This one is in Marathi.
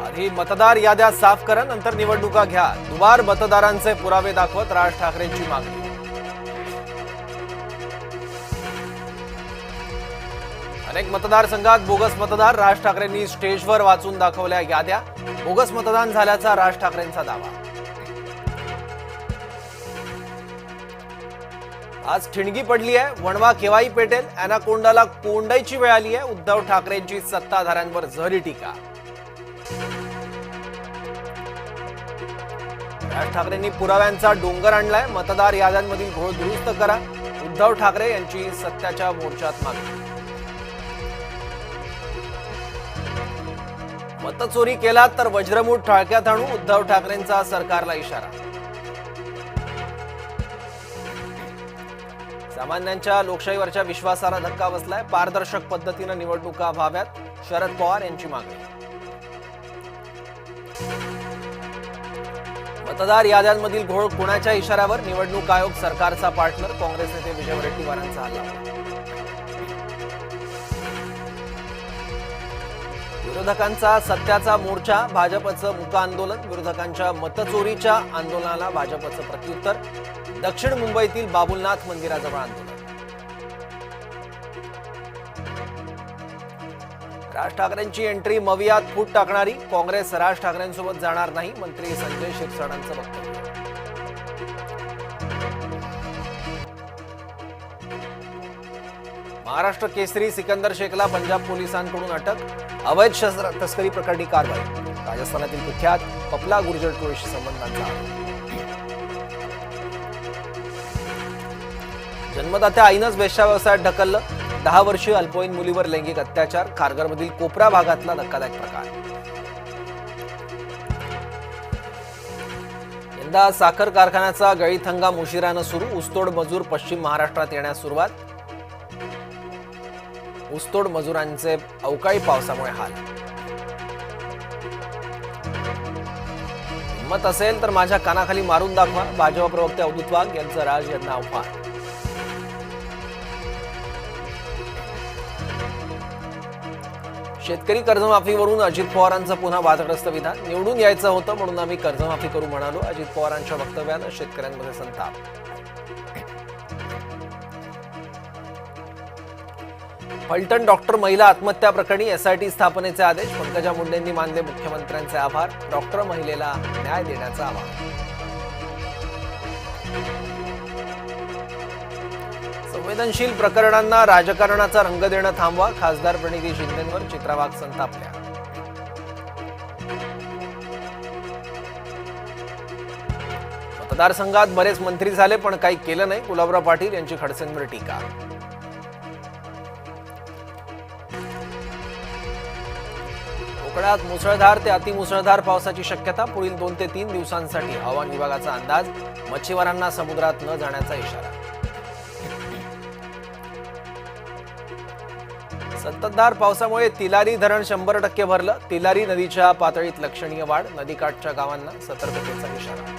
आधी मतदार याद्या साफ करा, नंतर निवडणुका घ्या. दुबार मतदारांचे पुरावे दाखवत राज ठाकरेंची मागणी. अनेक मतदारसंघात बोगस मतदार, राज ठाकरेंनी स्टेजवर वाचून दाखवल्या याद्या. बोगस मतदान झाल्याचा राज ठाकरेंचा दावा. आज ठिणगी पडली आहे. वणवा केव्हाही पेटेल. अॅनाकोंडाला कोंडायची वेळ आली आहे. उद्धव ठाकरेंची सत्ताधाऱ्यांवर जहरी टीका. राज ठाकरेंनी पुराव्यांचा डोंगर आणलाय. मतदार याद्यांमधील घोळ दुरुस्त करा. उद्धव ठाकरे यांची सत्याच्या मोर्चात मागणी. मतचोरी केला तर वज्रमूठ टाळक्यात आणू, उद्धव ठाकरेंचा सरकारला इशारा. सामान्यांच्या लोकशाहीवरच्या विश्वासाला धक्का बसलाय. पारदर्शक पद्धतीने निवडणुका व्हाव्यात, शरद पवार यांची मागणी. मतदार याद्यांमधील घोळ कोणाच्या इशाऱ्यावर, निवडणूक आयोग सरकारचा पार्टनर, काँग्रेस नेते विजय वडेट्टीवारांचा हल्ला. विरोधकांचा सत्याचा मोर्चा, भाजपचं मूक आंदोलन. विरोधकांच्या मतचोरीच्या आंदोलनाला भाजपचं प्रत्युत्तर. दक्षिण मुंबईतील बाबुलनाथ मंदिराजवळ आंदोलन. राज ठाकरेंची एंट्री मवियात फूट टाकणारी. काँग्रेस राज ठाकरेंसोबत जाणार नाही, मंत्री संजय शिरसाटांचं वक्तव्य. महाराष्ट्र केसरी सिकंदर शेखला पंजाब पोलिसांकडून अटक. अवैध शस्त्र तस्करी प्रकरणी कारवाई. राजस्थानातील कुख्यात पपला गुर्जर टोळीशी संबंधांचा आरोप. जन्मदात्या आईनंच वेश्या व्यवसायात ढकललं. 10 वर्षीय अल्पवयीन मुलीवर लैंगिक अत्याचार. खारघरमधील कोपरा भागातला धक्कादायक प्रकार. यंदा साखर कारखान्याचा गळीत हंगाम उशिरानं सुरू. ऊसतोड मजूर पश्चिम महाराष्ट्रात येण्यास सुरुवात. ऊसतोड मजुरांचे अवकाळी पावसामुळे हाल. हिंमत असेल तर माझ्या कानाखाली मारून दाखवा, भाजप प्रवक्ते अवधूत वाघ यांचं राज यांना आव्हान. शेतकरी कर्जमाफीवरून अजित पवारांचं पुन्हा वादग्रस्त विधान. निवडून यायचं होतं म्हणून आम्ही कर्जमाफी करू म्हणालो. अजित पवारांच्या वक्तव्यानं शेतकऱ्यांमध्ये संताप. फलटण डॉक्टर महिला आत्महत्या प्रकरणी एसआयटी स्थापनेचे आदेश. पंकजा मुंडेंनी मानले मुख्यमंत्र्यांचे आभार. डॉक्टर महिलेला न्याय देण्याचं आवाहन. संवेदनशील प्रकरणांना राजकारणाचा रंग देणं थांबवा. खासदार प्रणिती शिंदेंवर चित्रा वाघ संतापल्या. मतदारसंघात बरेच मंत्री झाले पण काही केलं नाही. गुलाबराव पाटील यांची खडसेंवर टीका. कोकणात मुसळधार ते अतिमुसळधार पावसाची शक्यता. पुढील 2 ते 3 दिवसांसाठी हवामान विभागाचा अंदाज. मच्छीमारांना समुद्रात न जाण्याचा इशारा. संततधार पावसामुळे तिलारी धरण 100% भरलं. तिलारी नदीच्या पातळीत लक्षणीय वाढ. नदीकाठच्या गावांना सतर्कतेचा इशारा.